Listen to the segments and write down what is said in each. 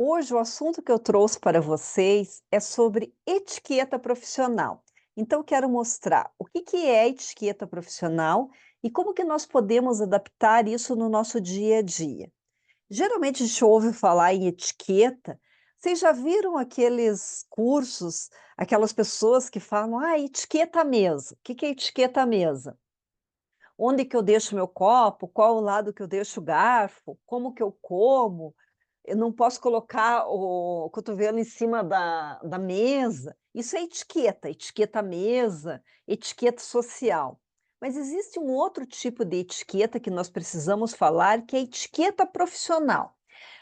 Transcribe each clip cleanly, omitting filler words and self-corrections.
Hoje, o assunto que eu trouxe para vocês é sobre etiqueta profissional. Então, eu quero mostrar o que que é etiqueta profissional e como que nós podemos adaptar isso no nosso dia a dia. Geralmente, a gente ouve falar em etiqueta. Vocês já viram aqueles cursos, aquelas pessoas que falam, etiqueta à mesa. O que que é etiqueta à mesa? Onde que eu deixo meu copo? Qual o lado que eu deixo o garfo? Como que eu como? Eu não posso colocar o cotovelo em cima da mesa. Isso é etiqueta, etiqueta à mesa, etiqueta social. Mas existe um outro tipo de etiqueta que nós precisamos falar, que é a etiqueta profissional.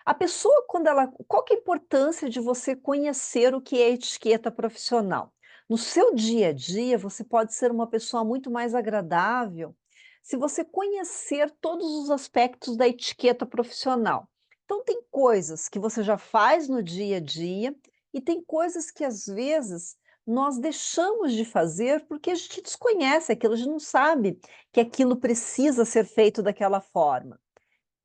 A pessoa, quando ela qual que é a importância de você conhecer o que é etiqueta profissional? No seu dia a dia, você pode ser uma pessoa muito mais agradável se você conhecer todos os aspectos da etiqueta profissional. Então, tem coisas que você já faz no dia a dia e tem coisas que, às vezes, nós deixamos de fazer porque a gente desconhece aquilo, a gente não sabe que aquilo precisa ser feito daquela forma.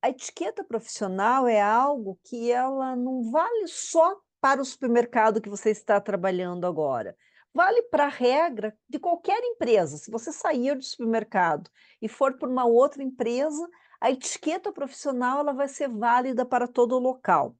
A etiqueta profissional é algo que ela não vale só para o supermercado que você está trabalhando agora. Vale para a regra de qualquer empresa. Se você sair do supermercado e for para uma outra empresa, a etiqueta profissional ela vai ser válida para todo o local.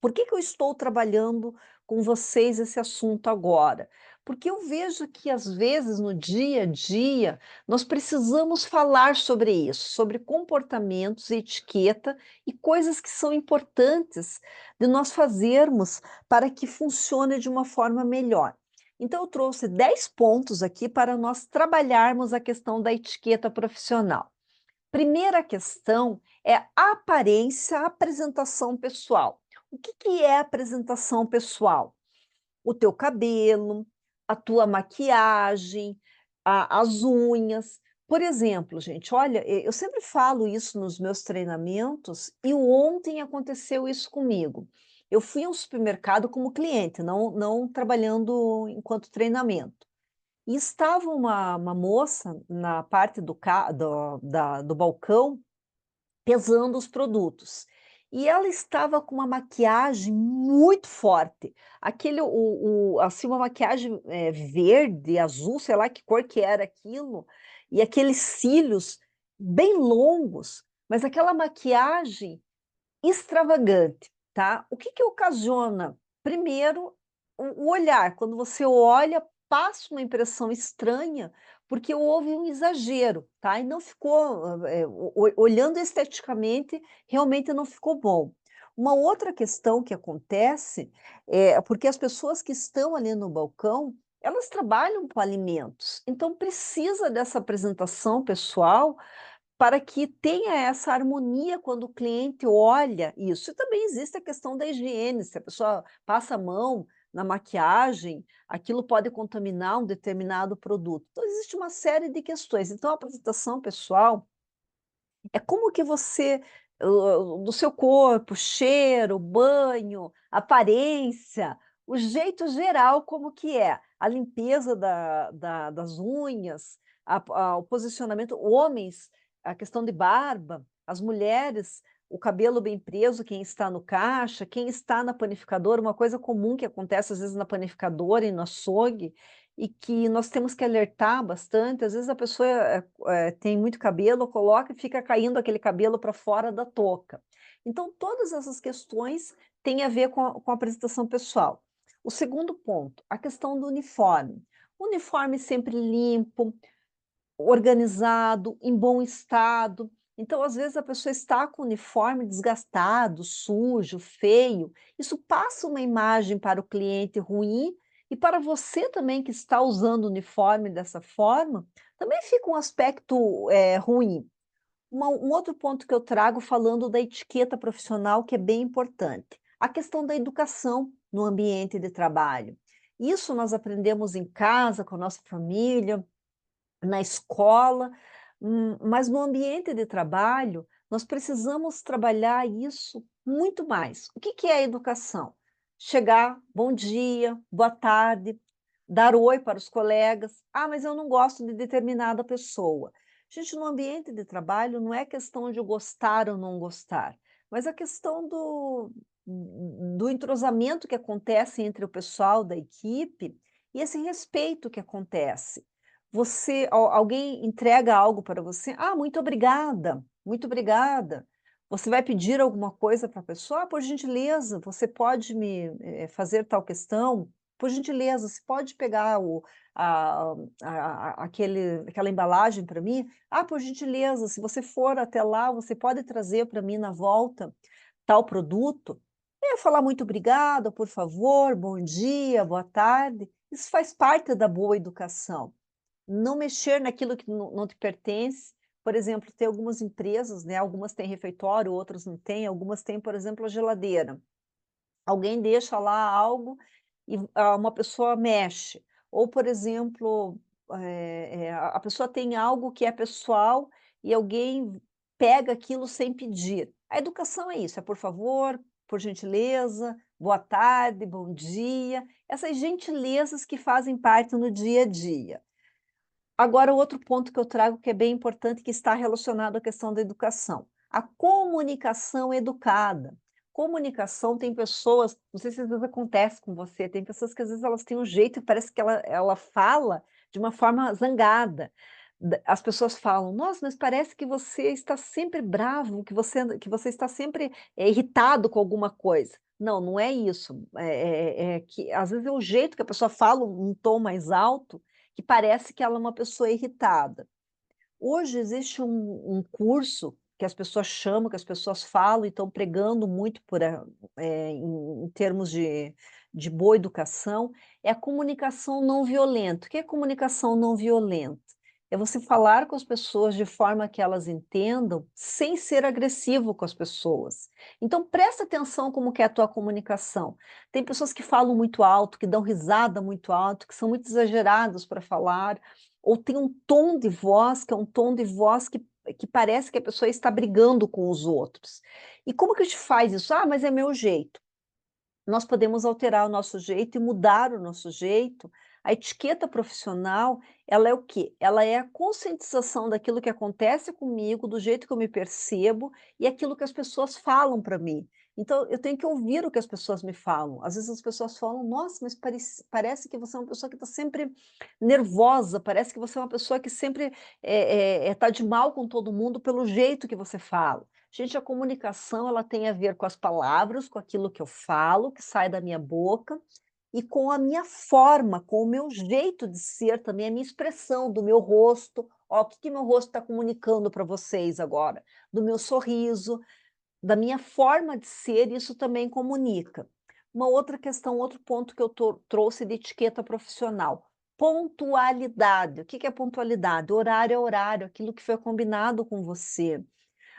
Por que que eu estou trabalhando com vocês esse assunto agora? Porque eu vejo que, às vezes, no dia a dia, nós precisamos falar sobre isso, sobre comportamentos e etiqueta e coisas que são importantes de nós fazermos para que funcione de uma forma melhor. Então, eu trouxe 10 pontos aqui para nós trabalharmos a questão da etiqueta profissional. Primeira questão é a aparência, a apresentação pessoal. O que que é apresentação pessoal? O teu cabelo, a tua maquiagem, as unhas. Por exemplo, gente, olha, eu sempre falo isso nos meus treinamentos e ontem aconteceu isso comigo. Eu fui a um supermercado como cliente, não trabalhando enquanto treinamento. E estava uma moça na parte do balcão pesando os produtos. E ela estava com uma maquiagem muito forte, aquele assim, uma maquiagem, verde, azul, sei lá que cor que era aquilo, e aqueles cílios bem longos, mas aquela maquiagem extravagante, tá. O que que ocasiona? Primeiro, o olhar, quando você olha, passa uma impressão estranha, porque houve um exagero, tá, e não ficou, olhando esteticamente, realmente não ficou bom. Uma outra questão que acontece, é porque as pessoas que estão ali no balcão, elas trabalham com alimentos, então precisa dessa apresentação pessoal para que tenha essa harmonia quando o cliente olha isso. E também existe a questão da higiene, se a pessoa passa a mão na maquiagem, aquilo pode contaminar um determinado produto. Então existe uma série de questões. Então a apresentação pessoal é como que você do seu corpo, cheiro, banho, aparência, o jeito geral como que é, a limpeza das unhas, o posicionamento homens, a questão de barba, as mulheres, o cabelo bem preso, quem está no caixa, quem está na panificadora, uma coisa comum que acontece às vezes na panificadora e no açougue, e que nós temos que alertar bastante, às vezes a pessoa, tem muito cabelo, coloca e fica caindo aquele cabelo para fora da touca. Então todas essas questões têm a ver com a apresentação pessoal. O segundo ponto, a questão do uniforme. Uniforme sempre limpo, organizado, em bom estado. Então, às vezes, a pessoa está com o uniforme desgastado, sujo, feio. Isso passa uma imagem para o cliente ruim e para você também que está usando o uniforme dessa forma, também fica um aspecto, ruim. Um outro ponto que eu trago falando da etiqueta profissional que é bem importante, a questão da educação no ambiente de trabalho. Isso nós aprendemos em casa, com a nossa família, na escola, mas no ambiente de trabalho, nós precisamos trabalhar isso muito mais. O que que é a educação? Chegar, bom dia, boa tarde, dar oi para os colegas. Ah, mas eu não gosto de determinada pessoa. Gente, no ambiente de trabalho não é questão de gostar ou não gostar, mas a questão do entrosamento que acontece entre o pessoal da equipe e esse respeito que acontece. Alguém entrega algo para você: "Ah, muito obrigada, muito obrigada". Você vai pedir alguma coisa para a pessoa: "Ah, por gentileza, você pode me, fazer tal questão? Por gentileza, você pode pegar aquela embalagem para mim? Ah, por gentileza, se você for até lá, você pode trazer para mim na volta tal produto?". Falar muito obrigada, por favor, bom dia, boa tarde, isso faz parte da boa educação. Não mexer naquilo que não te pertence. Por exemplo, tem algumas empresas, né, algumas têm refeitório, outras não têm, algumas têm, por exemplo, a geladeira. Alguém deixa lá algo e uma pessoa mexe. Ou, por exemplo, a pessoa tem algo que é pessoal e alguém pega aquilo sem pedir. A educação é isso, é por favor, por gentileza, boa tarde, bom dia, essas gentilezas que fazem parte no dia a dia. Agora, outro ponto que eu trago que é bem importante, que está relacionado à questão da educação, a comunicação educada. Comunicação, tem pessoas, não sei se às vezes acontece com você, tem pessoas que às vezes elas têm um jeito e parece que ela fala de uma forma zangada. As pessoas falam: "Nossa, mas parece que você está sempre bravo, que você está sempre, irritado com alguma coisa". Não, não é isso, é que às vezes é o jeito que a pessoa fala um tom mais alto, que parece que ela é uma pessoa irritada. Hoje existe um curso que as pessoas chamam, que as pessoas falam e estão pregando muito em termos de boa educação, é a comunicação não violenta. O que é comunicação não violenta? É você falar com as pessoas de forma que elas entendam, sem ser agressivo com as pessoas. Então presta atenção como que é a tua comunicação. Tem pessoas que falam muito alto, que dão risada muito alto, que são muito exagerados para falar, ou tem um tom de voz, que é um tom de voz que parece que a pessoa está brigando com os outros. E como que a gente faz isso? "Ah, mas é meu jeito". Nós podemos alterar o nosso jeito e mudar o nosso jeito. A etiqueta profissional, ela é o quê? Ela é a conscientização daquilo que acontece comigo, do jeito que eu me percebo e aquilo que as pessoas falam para mim. Então, eu tenho que ouvir o que as pessoas me falam. Às vezes as pessoas falam: "Nossa, mas parece que você é uma pessoa que está sempre nervosa, parece que você é uma pessoa que sempre tá de mal com todo mundo pelo jeito que você fala". Gente, a comunicação ela tem a ver com as palavras, com aquilo que eu falo, que sai da minha boca, e com a minha forma, com o meu jeito de ser também, a minha expressão, do meu rosto. Ó, o que que meu rosto está comunicando para vocês agora? Do meu sorriso, da minha forma de ser, isso também comunica. Uma outra questão, outro ponto que eu trouxe de etiqueta profissional, pontualidade. O que que é pontualidade? Horário é horário, aquilo que foi combinado com você.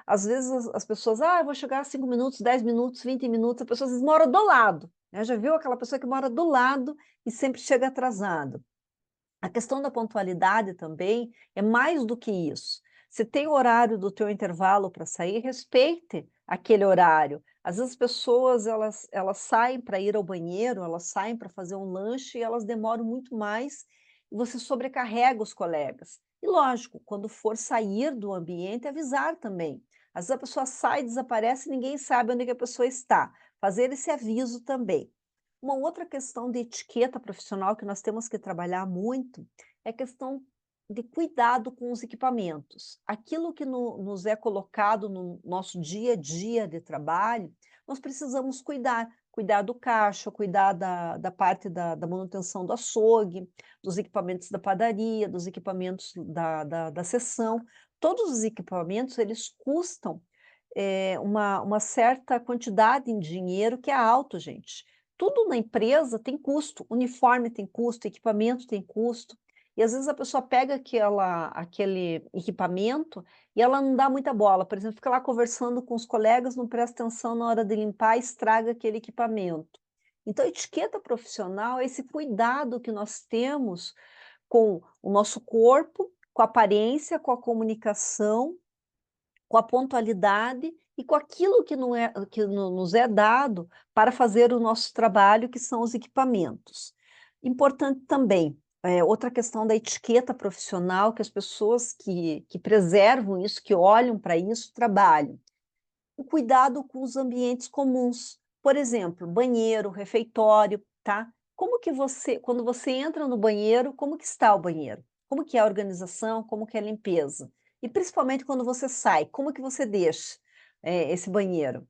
Às vezes as pessoas: "Ah, eu vou chegar 5 minutos, 10 minutos, 20 minutos", a pessoa às vezes mora do lado, né, já viu aquela pessoa que mora do lado e sempre chega atrasado. A questão da pontualidade também é mais do que isso. Você tem o horário do teu intervalo para sair, respeite aquele horário. Às vezes as pessoas elas saem para ir ao banheiro, elas saem para fazer um lanche e elas demoram muito mais e você sobrecarrega os colegas. E lógico, quando for sair do ambiente, avisar também. Às vezes a pessoa sai, desaparece e ninguém sabe onde que a pessoa está. Fazer esse aviso também. Uma outra questão de etiqueta profissional que nós temos que trabalhar muito é a questão de cuidado com os equipamentos. Aquilo que nos é colocado no nosso dia a dia de trabalho, nós precisamos cuidar. Cuidar do caixa, cuidar da parte da manutenção do açougue, dos equipamentos da padaria, dos equipamentos da seção. Todos os equipamentos, eles custam uma certa quantidade em dinheiro que é alto, gente. Tudo na empresa tem custo, uniforme tem custo, equipamento tem custo, e às vezes a pessoa pega aquele equipamento e ela não dá muita bola, por exemplo, fica lá conversando com os colegas, não presta atenção na hora de limpar, estraga aquele equipamento. Então, etiqueta profissional é esse cuidado que nós temos com o nosso corpo, com a aparência, com a comunicação, com a pontualidade e com aquilo que nos é dado para fazer o nosso trabalho, que são os equipamentos. Importante também, outra questão da etiqueta profissional, que as pessoas que preservam isso, que olham para isso, trabalham. O cuidado com os ambientes comuns. Por exemplo, banheiro, refeitório, tá? Como que você quando você entra no banheiro, como que está o banheiro? Como que é a organização, como que é a limpeza? E principalmente quando você sai, como que você deixa, esse banheiro?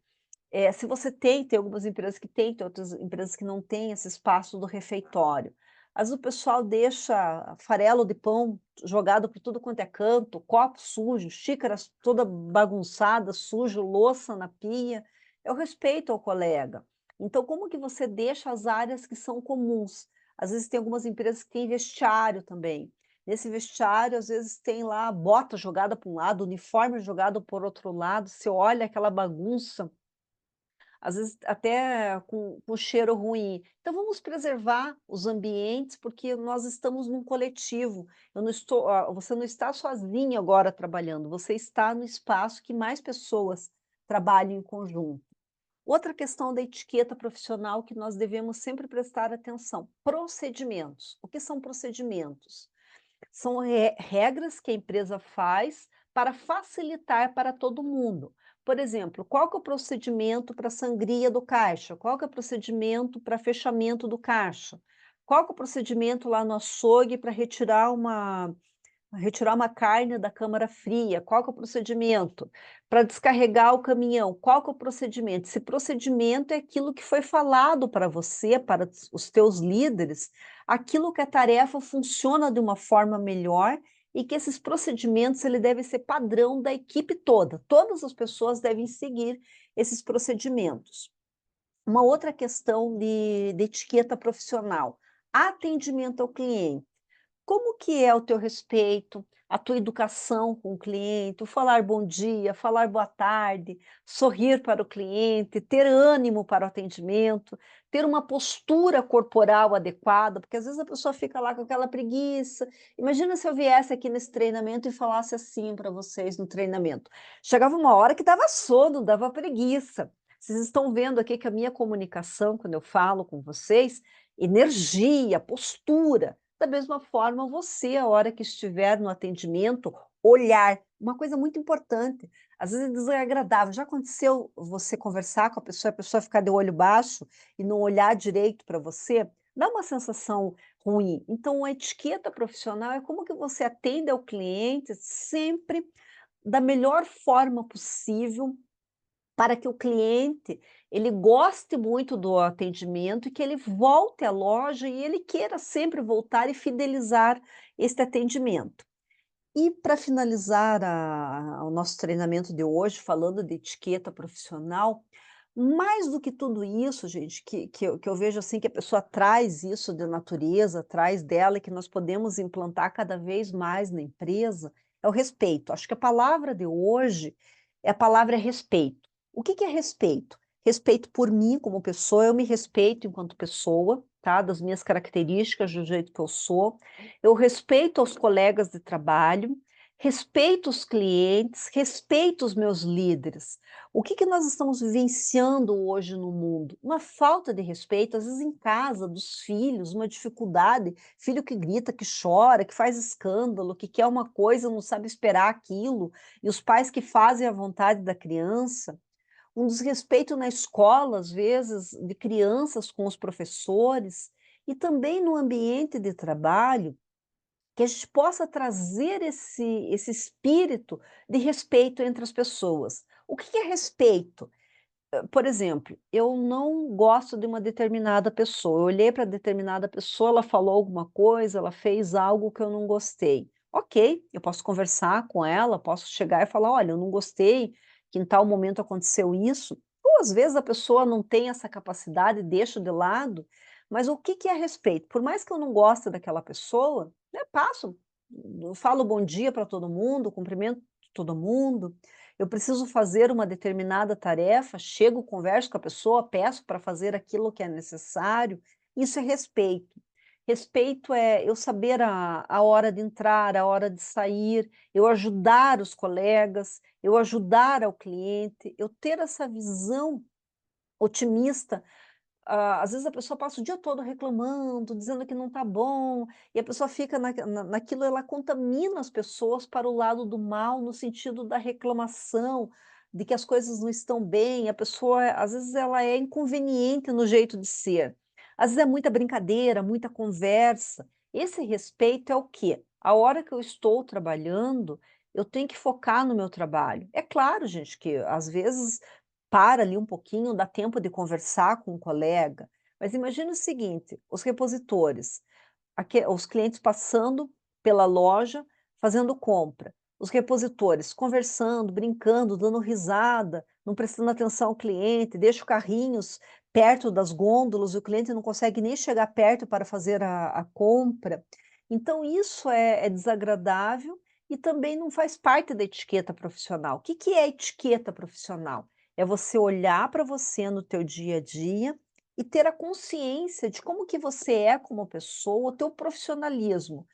Se você tem algumas empresas que têm, tem outras empresas que não têm esse espaço do refeitório. Às vezes o pessoal deixa farelo de pão jogado por tudo quanto é canto, copo sujo, xícaras toda bagunçada, sujo, louça na pia. É o respeito ao colega. Então como que você deixa as áreas que são comuns? Às vezes tem algumas empresas que têm vestiário também. Nesse vestiário, às vezes tem lá a bota jogada para um lado, uniforme jogado por outro lado, você olha aquela bagunça, às vezes até com cheiro ruim. Então vamos preservar os ambientes, porque nós estamos num coletivo. Eu não estou você não está sozinho agora trabalhando, você está no espaço que mais pessoas trabalham em conjunto. Outra questão da etiqueta profissional que nós devemos sempre prestar atenção: procedimentos. O que são procedimentos? São regras que a empresa faz para facilitar para todo mundo. Por exemplo, qual que é o procedimento para sangria do caixa? Qual que é o procedimento para fechamento do caixa? Qual que é o procedimento lá no açougue para retirar uma carne da câmara fria? Qual que é o procedimento? Para descarregar o caminhão, qual que é o procedimento? Esse procedimento é aquilo que foi falado para você, para os teus líderes, aquilo que a tarefa funciona de uma forma melhor e que esses procedimentos ele deve ser padrão da equipe toda. Todas as pessoas devem seguir esses procedimentos. Uma outra questão de etiqueta profissional: atendimento ao cliente. Como que é o teu respeito, a tua educação com o cliente, o falar bom dia, falar boa tarde, sorrir para o cliente, ter ânimo para o atendimento, ter uma postura corporal adequada, porque às vezes a pessoa fica lá com aquela preguiça. Imagina se eu viesse aqui nesse treinamento e falasse assim para vocês no treinamento. Chegava uma hora que dava sono, dava preguiça. Vocês estão vendo aqui que a minha comunicação, quando eu falo com vocês, energia, postura. Da mesma forma, você, a hora que estiver no atendimento, olhar. Uma coisa muito importante, às vezes é desagradável. Já aconteceu você conversar com a pessoa ficar de olho baixo e não olhar direito para você? Dá uma sensação ruim. Então, a etiqueta profissional é como que você atende ao cliente sempre da melhor forma possível, para que o cliente, ele goste muito do atendimento e que ele volte à loja e ele queira sempre voltar e fidelizar este atendimento. E para finalizar o nosso treinamento de hoje, falando de etiqueta profissional, mais do que tudo isso, gente, que eu vejo assim que a pessoa traz isso de natureza, traz dela e que nós podemos implantar cada vez mais na empresa, é o respeito. Acho que a palavra de hoje é a palavra respeito. O que que é respeito? Respeito por mim como pessoa, eu me respeito enquanto pessoa, tá? Das minhas características, do jeito que eu sou. Eu respeito aos colegas de trabalho, respeito os clientes, respeito os meus líderes. O que que nós estamos vivenciando hoje no mundo? Uma falta de respeito, às vezes em casa, dos filhos, uma dificuldade, filho que grita, que chora, que faz escândalo, que quer uma coisa, não sabe esperar aquilo, e os pais que fazem a vontade da criança. Um desrespeito na escola, às vezes, de crianças com os professores, e também no ambiente de trabalho, que a gente possa trazer esse espírito de respeito entre as pessoas. O que que é respeito? Por exemplo, eu não gosto de uma determinada pessoa, eu olhei para determinada pessoa, ela falou alguma coisa, ela fez algo que eu não gostei. Ok, eu posso conversar com ela, posso chegar e falar: "Olha, eu não gostei que em tal momento aconteceu isso", ou às vezes a pessoa não tem essa capacidade, deixa de lado, mas o que que é respeito? Por mais que eu não goste daquela pessoa, né, passo, eu falo bom dia para todo mundo, cumprimento todo mundo. Eu preciso fazer uma determinada tarefa, chego, converso com a pessoa, peço para fazer aquilo que é necessário. Isso é respeito. Respeito é eu saber a hora de entrar, a hora de sair, eu ajudar os colegas, eu ajudar ao cliente, eu ter essa visão otimista. Às vezes a pessoa passa o dia todo reclamando, dizendo que não está bom, e a pessoa fica naquilo, ela contamina as pessoas para o lado do mal, no sentido da reclamação, de que as coisas não estão bem, a pessoa, às vezes, ela é inconveniente no jeito de ser. Às vezes é muita brincadeira, muita conversa. Esse respeito é o quê? A hora que eu estou trabalhando, eu tenho que focar no meu trabalho. É claro, gente, que às vezes para ali um pouquinho, dá tempo de conversar com um colega, mas imagina o seguinte, os repositores, os clientes passando pela loja, fazendo compra, os repositores conversando, brincando, dando risada, não prestando atenção ao cliente, deixa os carrinhos perto das gôndolas, o cliente não consegue nem chegar perto para fazer a compra. Então isso é desagradável e também não faz parte da etiqueta profissional. O que que é etiqueta profissional? É você olhar para você no teu dia a dia e ter a consciência de como que você é como pessoa, o teu profissionalismo.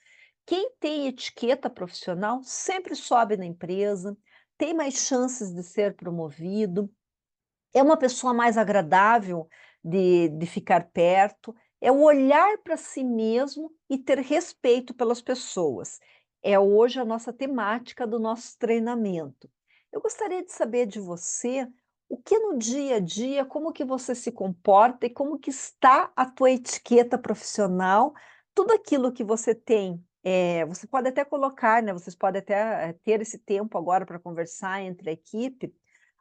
Quem tem etiqueta profissional sempre sobe na empresa, tem mais chances de ser promovido, é uma pessoa mais agradável de ficar perto, é o olhar para si mesmo e ter respeito pelas pessoas. É hoje a nossa temática do nosso treinamento. Eu gostaria de saber de você, o que no dia a dia, como que você se comporta e como que está a tua etiqueta profissional, tudo aquilo que você tem, você pode até colocar, né, vocês podem até, ter esse tempo agora para conversar entre a equipe,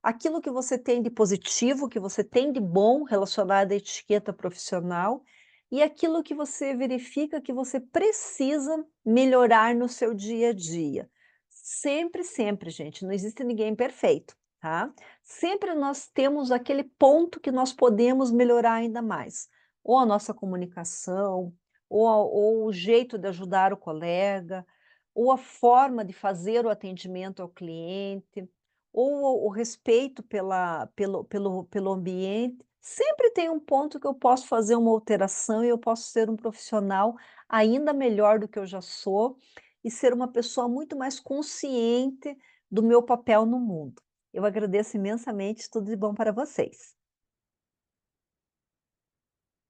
aquilo que você tem de positivo, que você tem de bom relacionado à etiqueta profissional, e aquilo que você verifica que você precisa melhorar no seu dia a dia. Sempre, sempre, gente, não existe ninguém perfeito, tá? Sempre nós temos aquele ponto que nós podemos melhorar ainda mais. Ou a nossa comunicação, ou o jeito de ajudar o colega, ou a forma de fazer o atendimento ao cliente, ou o respeito pelo ambiente, sempre tem um ponto que eu posso fazer uma alteração e eu posso ser um profissional ainda melhor do que eu já sou, e ser uma pessoa muito mais consciente do meu papel no mundo. Eu agradeço imensamente, tudo de bom para vocês.